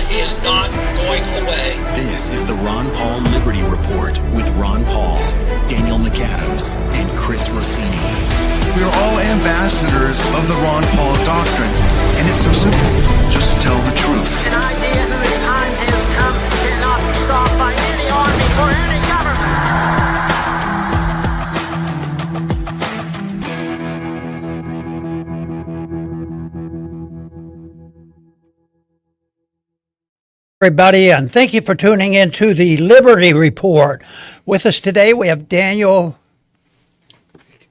He is not going away. This is the Ron Paul Liberty Report with Ron Paul, Daniel McAdams, and Chris Rossini. We are all ambassadors of the Ron Paul doctrine, and it's so simple. Just tell the truth. An idea whose time has come cannot be stopped by any army or any government. Everybody, and thank you for tuning in to the Liberty Report. With us today, we have Daniel.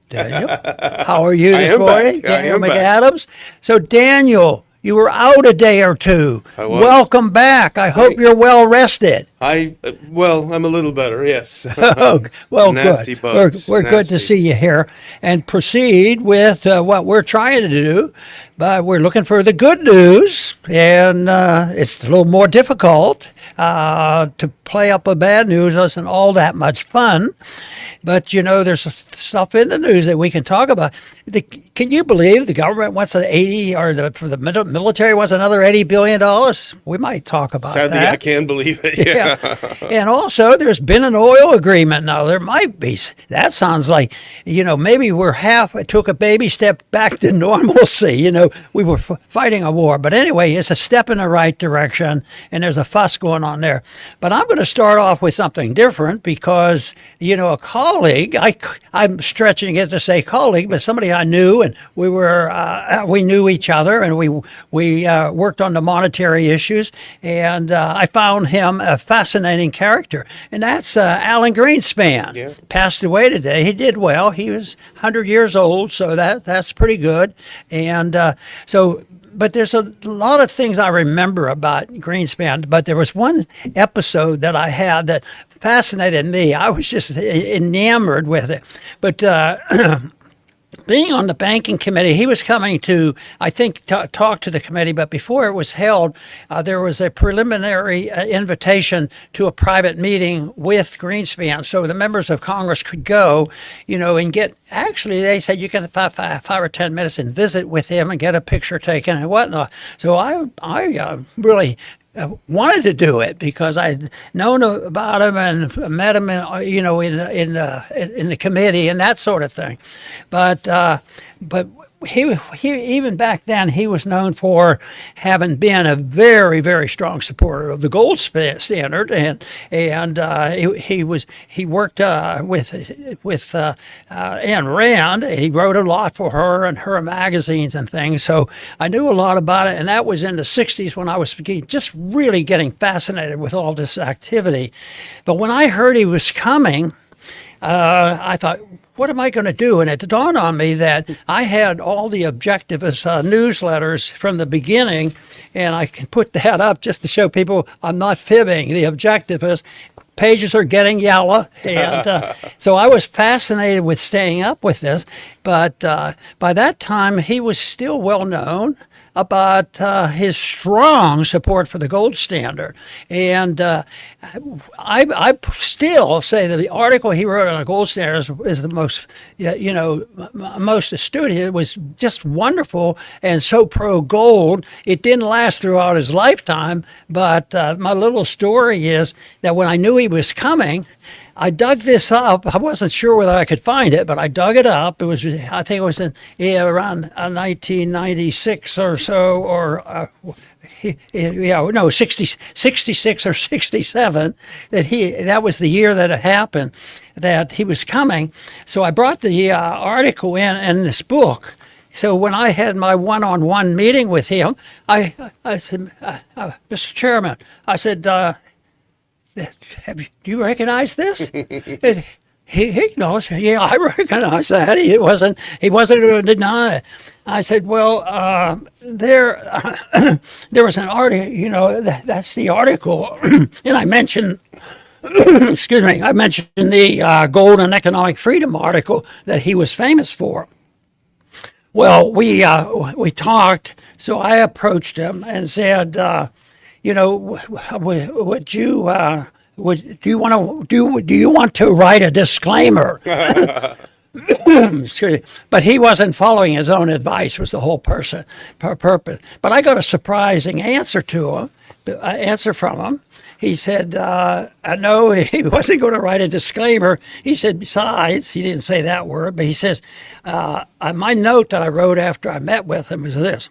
How are you this morning? Daniel McAdams. So, Daniel, you were out a day or two. Welcome back. I hope you're well rested. Well, I'm a little better, yes. Oh, well, Nasty good. bugs. We're good to see you here and proceed with what we're trying to do. But we're looking for the good news, and it's a little more difficult. To play up the bad news isn't all that much fun. But, you know, there's stuff in the news that we can talk about. Can you believe the government wants for the military wants another $80 billion? We might talk about Sadly, that. I can believe it, yeah. And also, there's been an oil agreement now. There might be. That sounds like, you know, maybe it took a baby step back to normalcy. You know, we were fighting a war. But anyway, it's a step in the right direction, and there's a fuss going on there. But I'm going to start off with something different because, you know, a colleague, I'm stretching it to say colleague, but somebody I knew, and we knew each other, and we worked on the monetary issues, and I found him a fascinating character, and that's Alan Greenspan. Yeah. Passed away today. He did well. He was 100 years old, so that's pretty good, and but there's a lot of things I remember about Greenspan, but there was one episode that I had that fascinated me. I was just enamored with it. But being on the banking committee, he was coming to, I think, talk to the committee, but before it was held, there was a preliminary invitation to a private meeting with Greenspan. So the members of Congress could go, you know, and actually, they said you can have five or 10 minutes and visit with him and get a picture taken and whatnot. So I really wanted to do it because I'd known about him and met him, in the committee and that sort of thing. But he even back then he was known for having been a very, very strong supporter of the gold standard, and he worked with Ayn Rand. He wrote a lot for her and her magazines and things. So I knew a lot about it, and that was in the '60s when I was just really getting fascinated with all this activity. But when I heard he was coming, I thought, what am I going to do? And it dawned on me that I had all the Objectivist newsletters from the beginning, and I can put that up just to show people I'm not fibbing. The Objectivist pages are getting yellow, and so I was fascinated with staying up with this. But by that time, he was still well known about his strong support for the gold standard. And I still say that the article he wrote on the gold standard is the most, most astute. It was just wonderful and so pro-gold. It didn't last throughout his lifetime, but my little story is that when I knew he was coming, I dug this up. I wasn't sure whether I could find it, but I dug it up. I think it was around 1996 or so, or 66 or 67. That was the year that it happened, that he was coming. So I brought the article in this book. So when I had my one-on-one meeting with him, I said, Mr. Chairman, I said, do you recognize this? He acknowledged, yeah, I recognize that. He wasn't going to deny it. I said, well, there was an article, that's the article. And I mentioned, excuse me, I mentioned the Gold and Economic Freedom article that he was famous for. Well, we talked, so I approached him and said, would you do you want to write a disclaimer? excuse me, but he wasn't following his own advice was the whole purpose. But I got a surprising answer from him. He said, I know he wasn't going to write a disclaimer. He said, besides, he didn't say that word, but he says, my note that I wrote after I met with him was this.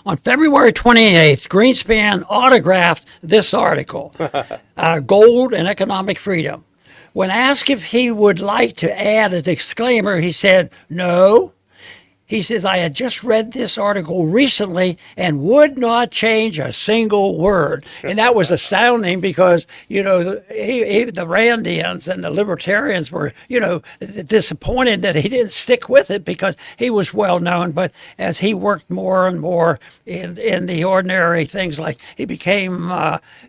On February 28th, Greenspan autographed this article, Gold and Economic Freedom. When asked if he would like to add a disclaimer, he said, no. He says, I had just read this article recently and would not change a single word. And that was astounding because, you know, the Randians and the libertarians were, you know, disappointed that he didn't stick with it because he was well known. But as he worked more and more in the ordinary things, like he became,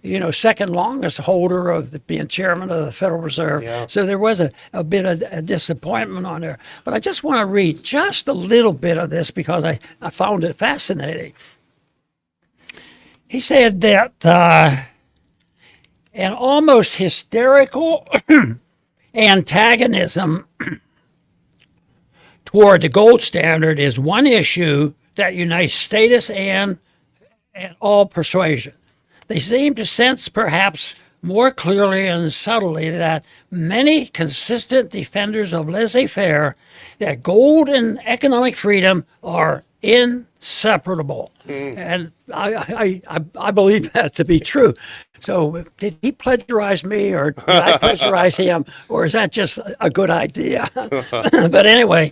you know, second longest holder of being chairman of the Federal Reserve. Yeah. So there was a bit of a disappointment on there. But I just want to read just a little bit of this because I found it fascinating. He said that an almost hysterical antagonism toward the gold standard is one issue that unites statists and all persuasion. They seem to sense perhaps more clearly and subtly that many consistent defenders of laissez-faire, that gold and economic freedom are inseparable. And I believe that to be true. So did he plagiarize me or did I plagiarize him, or is that just a good idea? But anyway,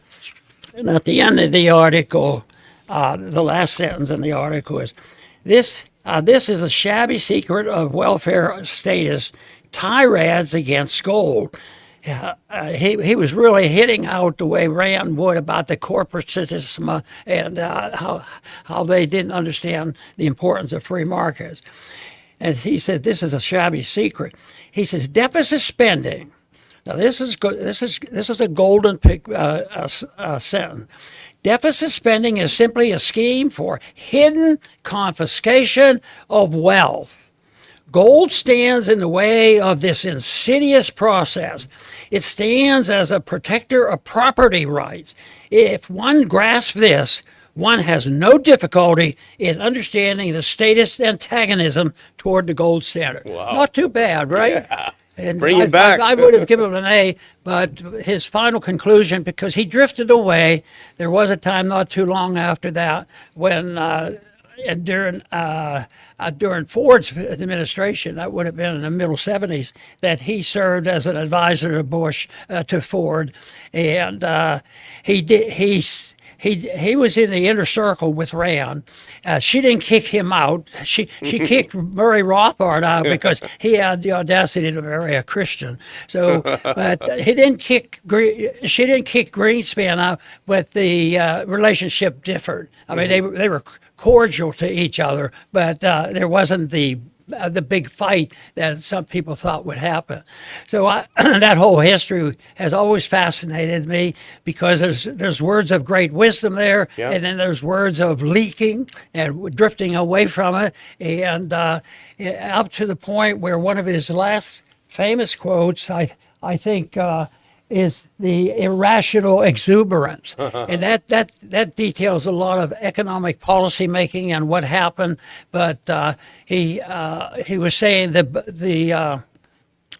and at the end of the article, the last sentence in the article is, this is a shabby secret of welfare status tirades against gold. He was really hitting out the way Rand would about the corporate system and how they didn't understand the importance of free markets. And he said this is a shabby secret. He says deficit spending. Now this is a golden sentence. Deficit spending is simply a scheme for hidden confiscation of wealth. Gold stands in the way of this insidious process. It stands as a protector of property rights. If one grasps this, one has no difficulty in understanding the statist antagonism toward the gold standard. Wow. Not too bad, right? Yeah. And bring it back. I would have given him an A, but his final conclusion, because he drifted away, there was a time not too long after that when during Ford's administration, that would have been in the middle 70s, that he served as an advisor to Ford, and he was in the inner circle with Rand. She didn't kick him out. She kicked Murray Rothbard out because he had the audacity to marry a Christian. So, but she didn't kick Greenspan out. But the relationship differed. I mean, they were cordial to each other, but there wasn't the big fight that some people thought would happen. So that whole history has always fascinated me because there's words of great wisdom there, yeah. And then there's words of leaking and drifting away from it, and up to the point where one of his last famous quotes, I think, is the irrational exuberance. And that details a lot of economic policy making and what happened. But he was saying that the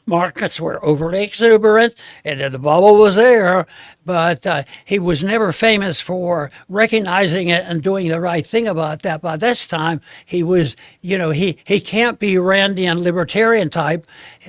markets were overly exuberant and that the bubble was there, but he was never famous for recognizing it and doing the right thing about that. By this time, he was, he can't be Randian libertarian type,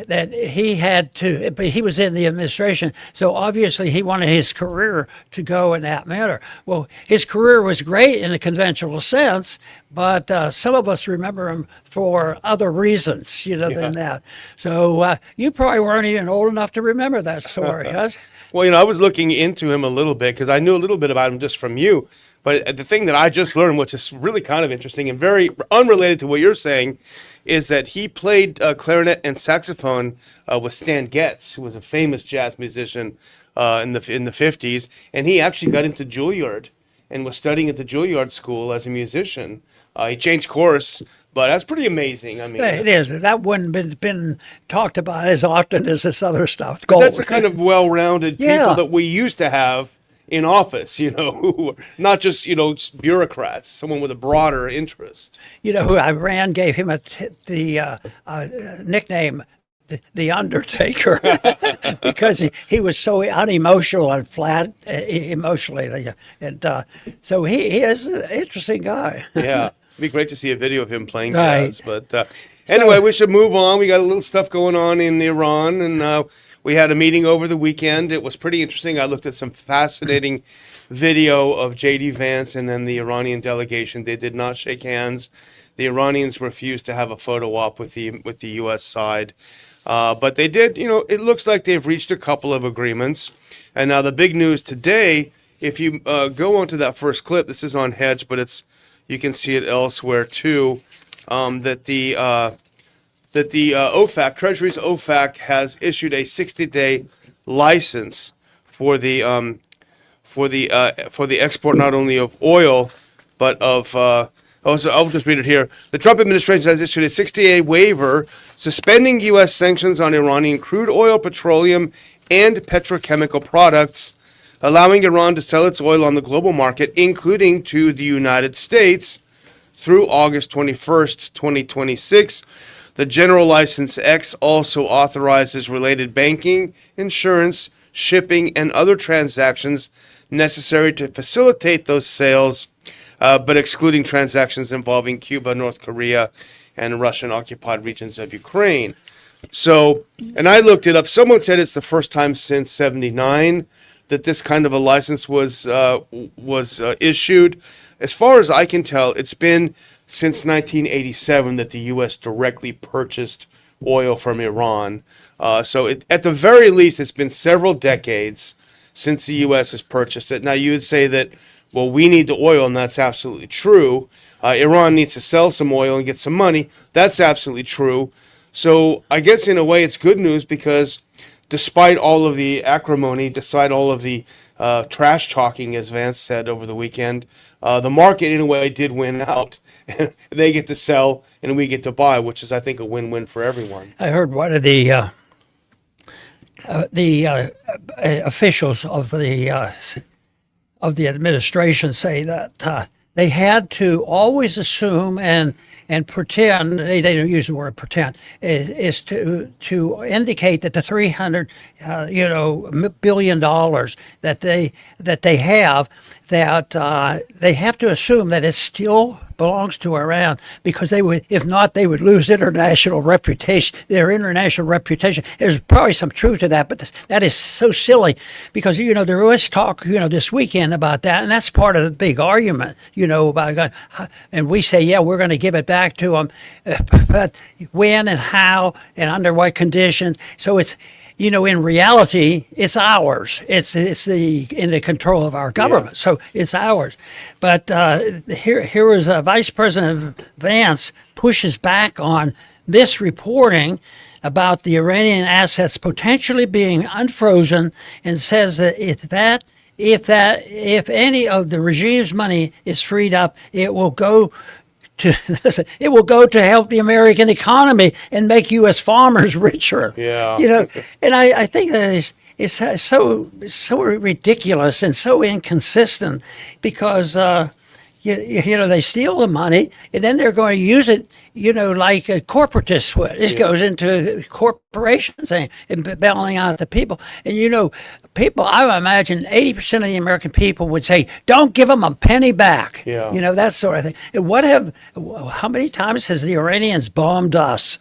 that he had to, but he was in the administration, so obviously he wanted his career to go in that manner. Well, his career was great in the conventional sense, but some of us remember him for other reasons, than that. So you probably weren't even old enough to remember that story, huh? Well, I was looking into him a little bit because I knew a little bit about him just from you. But the thing that I just learned, which is really kind of interesting and very unrelated to what you're saying, is that he played clarinet and saxophone with Stan Getz, who was a famous jazz musician in the 50s. And he actually got into Juilliard and was studying at the Juilliard School as a musician. He changed course But that's pretty amazing. I mean, It is. That wouldn't been talked about as often as this other stuff. Gold. that's the kind of well-rounded Yeah. people that we used to have in office, who were not just, bureaucrats, someone with a broader interest. Who Iran gave him the nickname, the Undertaker, because he was so unemotional and flat emotionally, and so he is an interesting guy. Yeah. It'd be great to see a video of him playing Right. jazz. But anyway, we should move on. We got a little stuff going on in Iran, and we had a meeting over the weekend. It was pretty interesting. I looked at some fascinating video of J.D. Vance and then the Iranian delegation. They did not shake hands. The Iranians refused to have a photo op with the U.S. side. But they did, it looks like they've reached a couple of agreements. And now the big news today, if you go onto that first clip, this is on Hedge, but you can see it elsewhere too, that the OFAC, Treasury's OFAC, has issued a 60-day license for the export not only of oil but of I'll just read it here. The Trump administration has issued a 60-day waiver suspending U.S. sanctions on Iranian crude oil, petroleum, and petrochemical products, allowing Iran to sell its oil on the global market, including to the United States, through August 21st, 2026. The General License X also authorizes related banking, insurance, shipping, and other transactions necessary to facilitate those sales, but excluding transactions involving Cuba, North Korea, and Russian-occupied regions of Ukraine. So, and I looked it up. Someone said it's the first time since '79 that this kind of a license was issued. As far as I can tell, it's been since 1987 that the U.S. directly purchased oil from Iran. So at the very least, it's been several decades since the U.S. has purchased it. Now, you would say that, well, we need the oil, and that's absolutely true. Iran needs to sell some oil and get some money. That's absolutely true. So I guess in a way it's good news because despite all of the acrimony, despite all of the trash talking, as Vance said over the weekend, the market in a way did win out. They get to sell and we get to buy, which is, I think, a win-win for everyone. I heard one of the officials of the administration say that they had to always assume and pretend, they don't use the word pretend, is to indicate that the $300 billion that they have, that they have to assume that it still belongs to Iran, because they would, if not, they would lose international reputation. Their international reputation. There's probably some truth to that, but that is so silly, because there was talk this weekend about that, and that's part of the big argument. About, and we say, yeah, we're going to give it back to them, but when and how and under what conditions. So it's. In reality, it's ours. It's in the control of our government, so it's ours. But here is Vice President Vance pushes back on this reporting about the Iranian assets potentially being unfrozen, and says that if any of the regime's money is freed up, it will go to help the American economy and make U.S. farmers richer. Yeah. And I think that it's so ridiculous and so inconsistent, because they steal the money and then they're going to use it, like a corporatist would. It goes into corporations and bailing out the people. And people, I imagine 80% of the American people would say, don't give them a penny back. Yeah. That sort of thing. And how many times has the Iranians bombed us?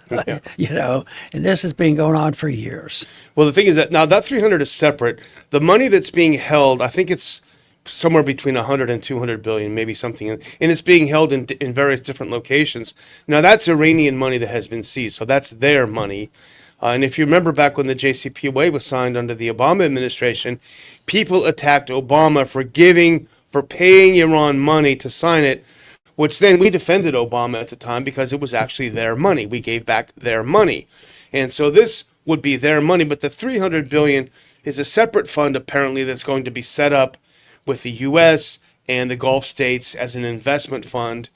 Yeah. And this has been going on for years. Well, the thing is that now that 300 is separate. The money that's being held, I think it's somewhere between 100 and 200 billion, maybe something, and it's being held in various different locations. Now, that's Iranian money that has been seized, so that's their money. And if you remember back when the JCPOA was signed under the Obama administration, people attacked Obama for paying Iran money to sign it, which then we defended Obama at the time because it was actually their money. We gave back their money. And so this would be their money, but the 300 billion is a separate fund apparently that's going to be set up with the U.S. and the Gulf states as an investment fund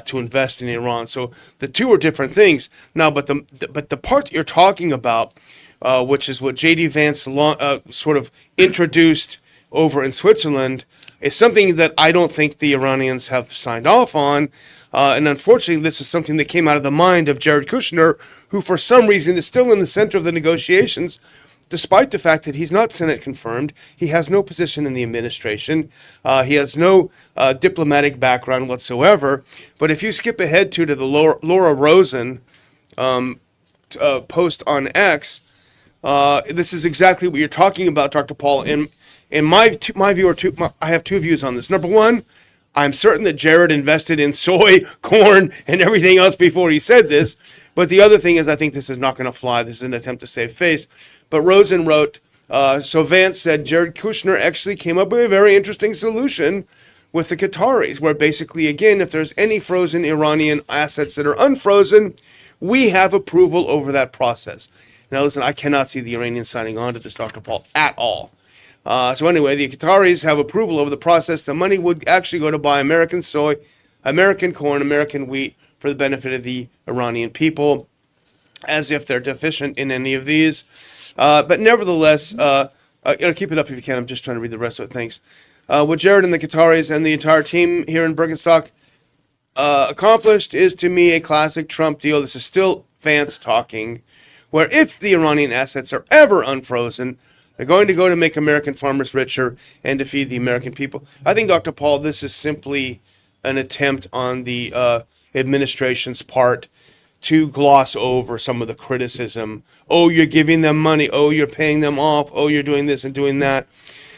to invest in Iran. So the two are different things. Now, but the part that you're talking about, which is what J.D. Vance sort of introduced over in Switzerland, is something that I don't think the Iranians have signed off on. And unfortunately, this is something that came out of the mind of Jared Kushner, who for some reason is still in the center of the negotiations, despite the fact that he's not Senate confirmed. He has no position in the administration. He has no diplomatic background whatsoever. But if you skip ahead to the Laura Rosen post on X, this is exactly what you're talking about, Dr. Paul. In my view, I have two views on this. Number one, I'm certain that Jared invested in soy, corn, and everything else before he said this. But the other thing is, I think this is not going to fly. This is an attempt to save face. But Rosen wrote, so Vance said Jared Kushner actually came up with a very interesting solution with the Qataris, where basically, again, if there's any frozen Iranian assets that are unfrozen, we have approval over that process. Now, listen, I cannot see the Iranians signing on to this, Dr. Paul, at all. So anyway, the Qataris have approval over the process. The money would actually go to buy American soy, American corn, American wheat for the benefit of the Iranian people, as if they're deficient in any of these. But nevertheless, keep it up if you can. I'm just trying to read the rest of it. Thanks. What Jared and the Qataris and the entire team here in Birkenstock accomplished is, to me, a classic Trump deal. This is still Vance talking, where if the Iranian assets are ever unfrozen, they're going to go to make American farmers richer and to feed the American people. I think, Dr. Paul, this is simply an attempt on the administration's part to gloss over some of the criticism. Oh, you're giving them money. Oh, you're paying them off. Oh, you're doing this and doing that.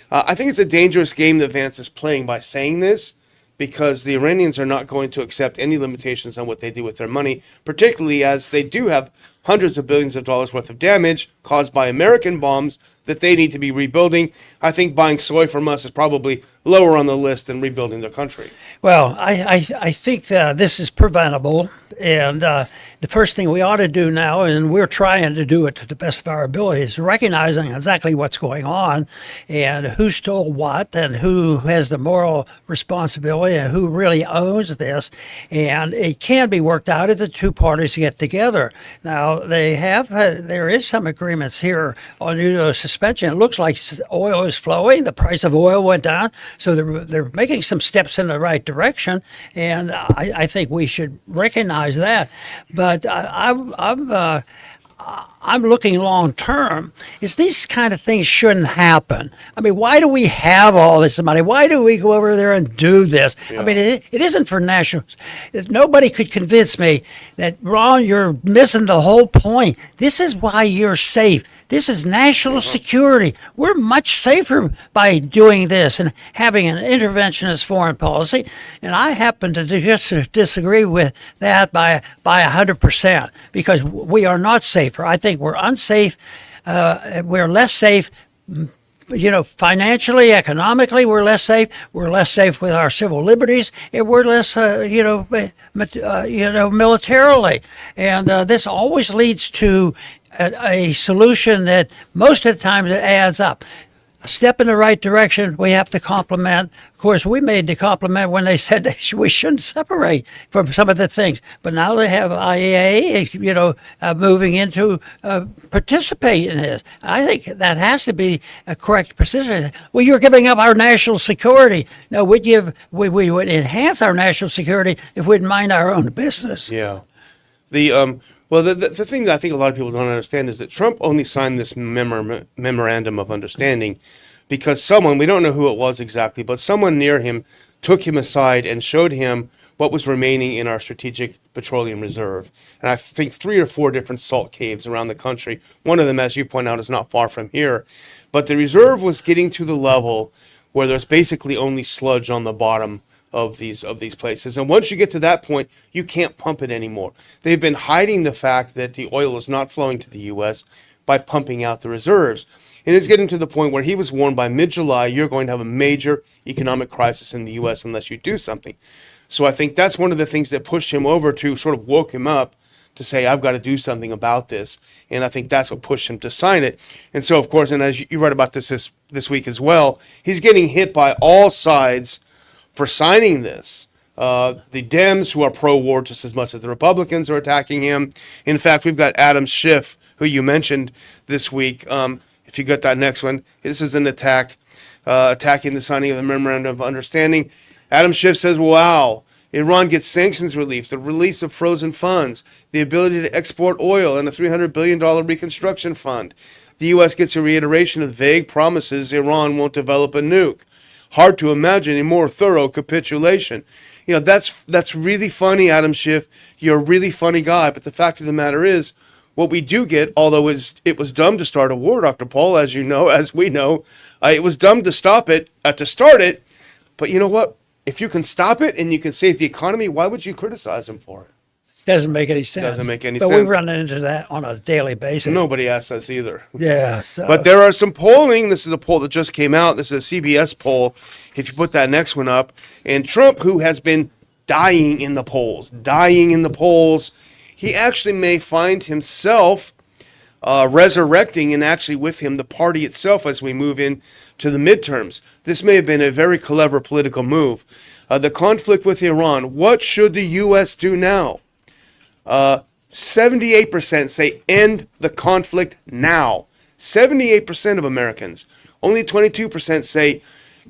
I think it's a dangerous game that Vance is playing by saying this, because the Iranians are not going to accept any limitations on what they do with their money, particularly as they do have hundreds of billions of dollars worth of damage caused by American bombs that they need to be rebuilding. I think buying soy from us is probably lower on the list than rebuilding their country. Well, I think this is preventable, and the first thing we ought to do now, and we're trying to do it to the best of our ability, is recognizing exactly what's going on and who stole what and who has the moral responsibility and who really owns this. And it can be worked out if the two parties get together. Now, there is some agreements here on suspension. It looks like oil is flowing. The price of oil went down, so they're making some steps in the right direction, and I think we should recognize that. But I'm looking long term. Is these kind of things shouldn't happen. I mean, why do we have all this money? Why do we go over there and do this? Yeah. I mean, it isn't for national. Nobody could convince me that, Ron, you're missing the whole point. This is why you're safe. This is national security. We're much safer by doing this and having an interventionist foreign policy. And I happen to disagree with that by 100%, because we are not safer. I think we're unsafe. We're less safe. Financially, economically, we're less safe. We're less safe with our civil liberties, and we're less, militarily. And this always leads to a solution that most of the time it adds up. A step in the right direction, we have to compliment. Of course, we made the compliment when they said we shouldn't separate from some of the things. But now they have IEA, moving into participate in this. I think that has to be a correct position. Well, you're giving up our national security. No, we would enhance our national security if we'd mind our own business. Yeah. Well, the thing that I think a lot of people don't understand is that Trump only signed this memorandum of understanding because someone, we don't know who it was exactly, but someone near him took him aside and showed him what was remaining in our strategic petroleum reserve. And I think 3 or 4 different salt caves around the country. One of them, as you point out, is not far from here. But the reserve was getting to the level where there's basically only sludge on the bottom of these places. And once you get to that point, you can't pump it anymore. They've been hiding the fact that the oil is not flowing to the U.S. by pumping out the reserves. And it's getting to the point where he was warned by mid-July, you're going to have a major economic crisis in the U.S. unless you do something. So I think that's one of the things that pushed him over to sort of woke him up to say, I've got to do something about this. And I think that's what pushed him to sign it. And so, of course, and as you read about this week as well, he's getting hit by all sides for signing this. The Dems, who are pro-war just as much as the Republicans, are attacking him. In fact, we've got Adam Schiff, who you mentioned this week. If you got that next one, this is an attack, attacking the signing of the Memorandum of Understanding. Adam Schiff says, wow, Iran gets sanctions relief, the release of frozen funds, the ability to export oil, and a $300 billion reconstruction fund. The U.S. gets a reiteration of vague promises Iran won't develop a nuke. Hard to imagine a more thorough capitulation. You know, that's really funny, Adam Schiff. You're a really funny guy, but the fact of the matter is, what we do get, although it was dumb to start a war, Dr. Paul, as you know, as we know, it was dumb to stop it, to start it, but you know what? If you can stop it and you can save the economy, why would you criticize him for it? Doesn't make any sense. Doesn't make any but sense. we run into that on a daily basis. Nobody asks us either. Yeah. So. But there are some polling. This is a poll that just came out. This is a CBS poll. If you put that next one up. And Trump, who has been dying in the polls, he actually may find himself resurrecting, and actually with him the party itself as we move into the midterms. This may have been a very clever political move. The conflict with Iran. What should the U.S. do now? 78% say end the conflict now. 78% of Americans. Only 22% say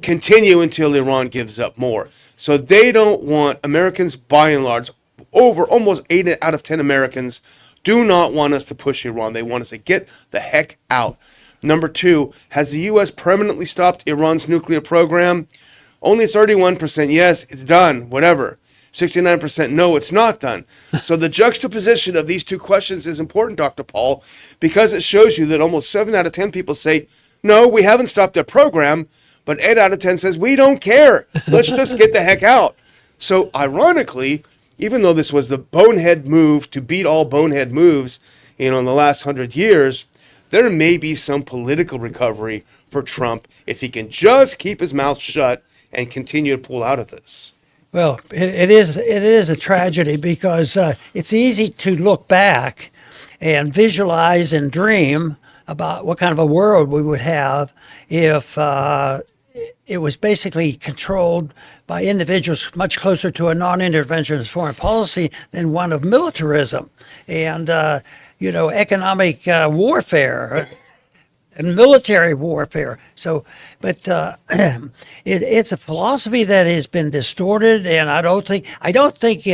continue until Iran gives up more. So they don't want, Americans by and large, over almost 8 out of 10 Americans do not want us to push Iran. They want us to get the heck out. Number 2, has the U.S. permanently stopped Iran's nuclear program? Only 31% yes, it's done, whatever. 69% no, it's not done. So the juxtaposition of these two questions is important, Dr. Paul, because it shows you that almost 7 out of 10 people say, no, we haven't stopped their program, but 8 out of 10 says, we don't care. Let's just get the heck out. So ironically, even though this was the bonehead move to beat all bonehead moves, in the last 100 years, there may be some political recovery for Trump if he can just keep his mouth shut and continue to pull out of this. Well, it is a tragedy because it's easy to look back and visualize and dream about what kind of a world we would have if it was basically controlled by individuals much closer to a non-interventionist foreign policy than one of militarism and, economic warfare and military warfare. So, but it's a philosophy that has been distorted, and I don't think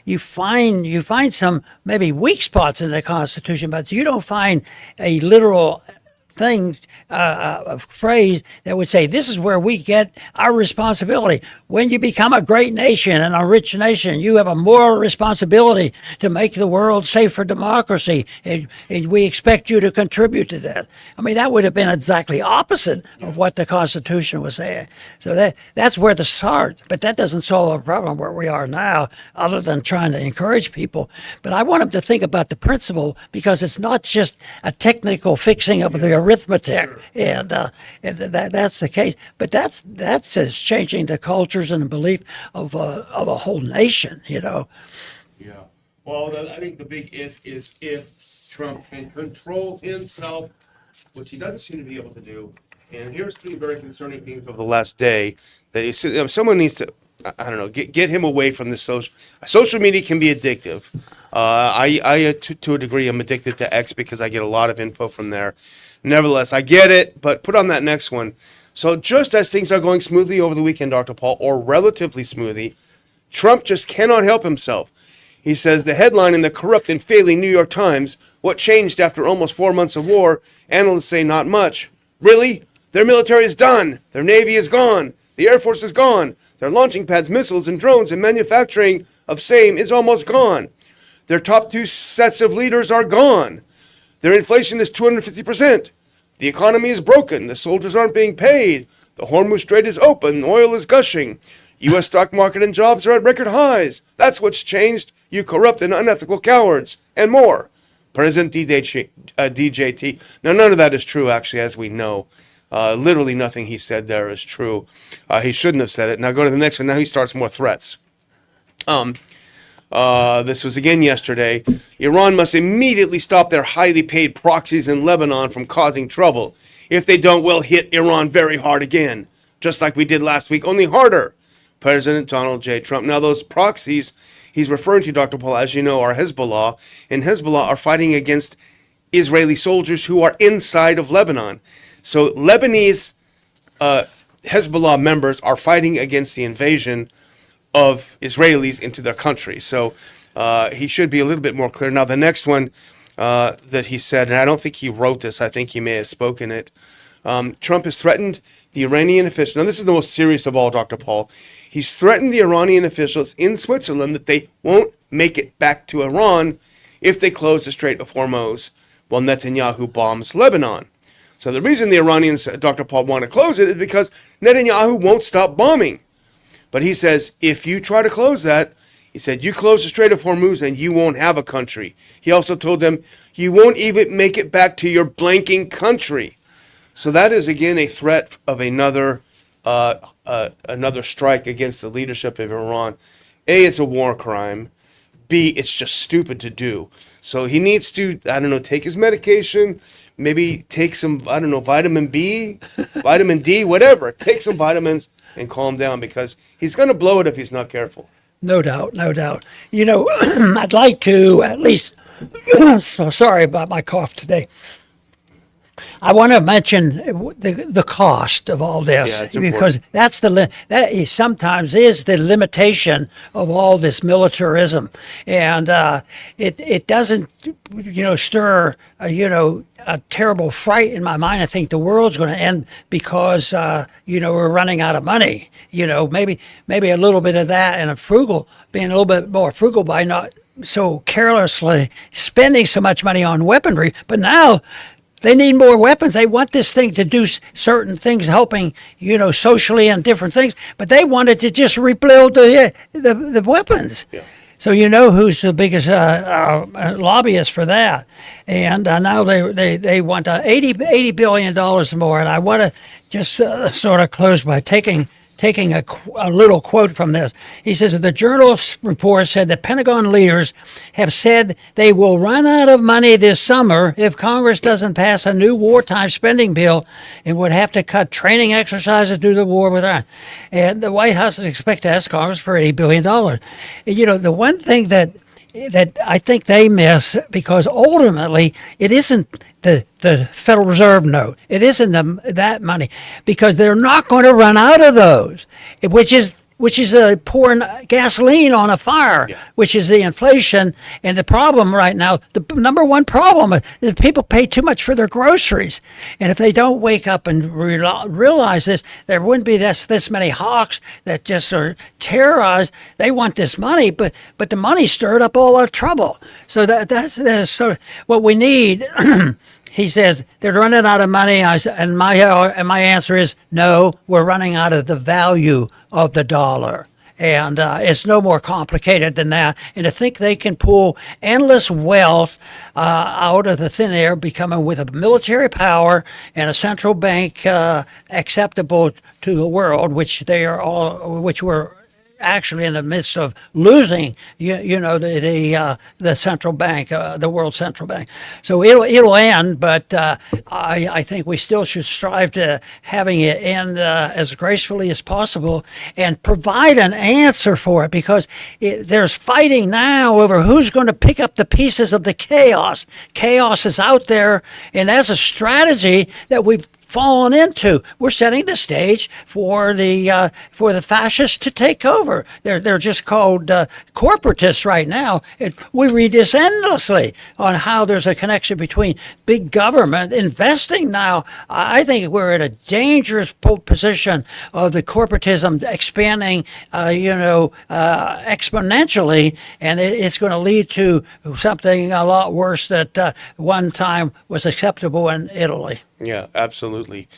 you find some maybe weak spots in the Constitution, but you don't find a literal thing, a phrase that would say this is where we get our responsibility. When you become a great nation and a rich nation, you have a moral responsibility to make the world safe for democracy, and we expect you to contribute to that. I mean, that would have been exactly opposite of what the Constitution was saying. So that's where the start. But that doesn't solve our problem where we are now, other than trying to encourage people. But I want them to think about the principle, because it's not just a technical fixing of the arithmetic, and that's the case. But that's just changing the cultures and the belief of a whole nation. Yeah. Well, I think the big if is if Trump can control himself, which he doesn't seem to be able to do. And here's 3 very concerning things over the last day that someone needs to, I don't know, get him away from this social media. Can be addictive. I to a degree, I'm addicted to X because I get a lot of info from there. Nevertheless, I get it, but put on that next one. So just as things are going smoothly over the weekend, Dr. Paul, or relatively smoothly, Trump just cannot help himself. He says the headline in the corrupt and failing New York Times, what changed after almost 4 months of war? Analysts say not much. Really? Their military is done. Their Navy is gone. The Air Force is gone. Their launching pads, missiles, and drones and manufacturing of same is almost gone. Their top 2 sets of leaders are gone. Their inflation is 250%. The economy is broken. The soldiers aren't being paid. The Hormuz Strait is open. Oil is gushing. U.S. stock market and jobs are at record highs. That's what's changed, you corrupt and unethical cowards, and more. President DJT. Now, none of that is true, actually, as we know. Literally nothing he said there is true. He shouldn't have said it. Now, go to the next one. Now he starts more threats. This was again yesterday. Iran must immediately stop their highly paid proxies in Lebanon from causing trouble. If they don't, we'll hit Iran very hard again, just like we did last week, only harder. President Donald J. Trump. Now, those proxies he's referring to, Dr. Paul, as you know, are Hezbollah, and Hezbollah are fighting against Israeli soldiers who are inside of Lebanon. So Lebanese Hezbollah members are fighting against the invasion of Israelis into their country. So he should be a little bit more clear. Now, the next one that he said, and I don't think he wrote this, I think he may have spoken it, Trump has threatened the Iranian officials. Now, this is the most serious of all, Dr. Paul. He's threatened the Iranian officials in Switzerland that they won't make it back to Iran if they close the Strait of Hormuz while Netanyahu bombs Lebanon. So the reason the Iranians, Dr. Paul, want to close it is because Netanyahu won't stop bombing. But he says, if you try to close that, he said, you close the Strait of Hormuz and you won't have a country. He also told them, you won't even make it back to your blanking country. So that is, again, a threat of another strike against the leadership of Iran. A, it's a war crime. B, it's just stupid to do. So he needs to, I don't know, take his medication, maybe take some, I don't know, vitamin B, vitamin D, whatever. Take some vitamins and calm down, because he's going to blow it if he's not careful. No doubt, no doubt. You know, I'd like to at least, so sorry about my cough today. I want to mention the cost of all this, because that's that sometimes is the limitation of all this militarism, and it doesn't stir a terrible fright in my mind. I think the world's going to end because we're running out of money. Maybe a little bit of that, and being a little bit more frugal by not so carelessly spending so much money on weaponry. But now they need more weapons. They want this thing to do certain things, helping, socially and different things. But they wanted to just rebuild the weapons. Yeah. So who's the biggest lobbyist for that? And now they want $80 billion more. And I want to just sort of close by taking a little quote from this. He says that the Journal's report said that Pentagon leaders have said they will run out of money this summer if Congress doesn't pass a new wartime spending bill and would have to cut training exercises due to the war with Iran. And the White House is expected to ask Congress for $80 billion. The one thing that I think they miss, because ultimately it isn't the Federal Reserve note. It isn't that money, because they're not going to run out of those, which is pouring gasoline on a fire, which is the inflation. And the problem right now, the number one problem is people pay too much for their groceries. And if they don't wake up and realize this, there wouldn't be this many hawks that just are terrorized. They want this money, but the money stirred up all our trouble. So that's sort of what we need. He says they're running out of money, and my answer is no. We're running out of the value of the dollar, and it's no more complicated than that. And to think they can pull endless wealth out of the thin air, becoming with a military power and a central bank acceptable to the world, which we're actually in the midst of losing, the central bank, the world central bank. So it'll end, but I think we still should strive to having it end as gracefully as possible and provide an answer for it, because there's fighting now over who's going to pick up the pieces of the chaos. Chaos is out there, and that's a strategy that we've fallen into. We're setting the stage for the fascists to take over. They're just called corporatists right now. We read this endlessly on how there's a connection between big government investing now. I think we're in a dangerous position of the corporatism expanding, exponentially, and it's going to lead to something a lot worse that one time was acceptable in Italy. Yeah, absolutely.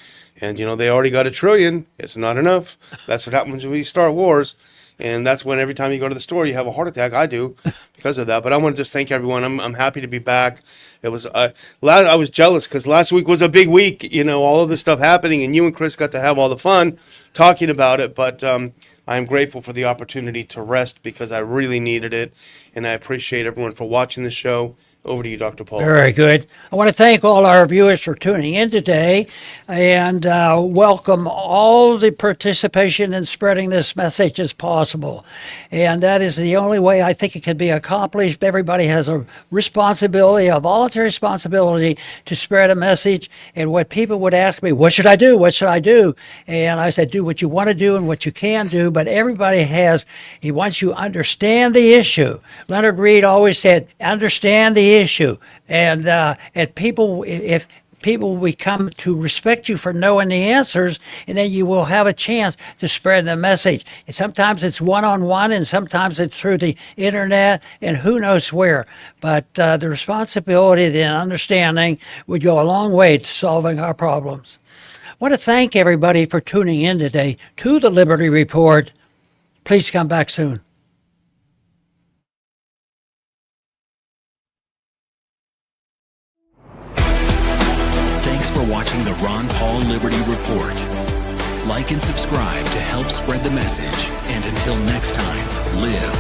And, they already got $1 trillion. It's not enough. That's what happens when we start wars. And that's when every time you go to the store, you have a heart attack. I do because of that. But I want to just thank everyone. I'm happy to be back. It was I was jealous because last week was a big week, all of this stuff happening. And you and Chris got to have all the fun talking about it. But I'm grateful for the opportunity to rest because I really needed it. And I appreciate everyone for watching the show Over to you, Dr. Paul. Very good. I want to thank all our viewers for tuning in today and welcome all the participation in spreading this message as possible. And that is the only way I think it can be accomplished. Everybody has a responsibility, a voluntary responsibility to spread a message. And what people would ask me, what should I do? What should I do? And I said, do what you want to do and what you can do. But everybody once you understand the issue. Leonard Reed always said, understand the issue, and people, if people will come to respect you for knowing the answers, and then you will have a chance to spread the message. And sometimes it's one-on-one, and sometimes it's through the internet, and who knows where. But the responsibility, the understanding would go a long way to solving our problems. I want to thank everybody for tuning in today to the Liberty Report. Please come back soon. Thanks for watching the Ron Paul Liberty Report. Like and subscribe to help spread the message. And until next time, live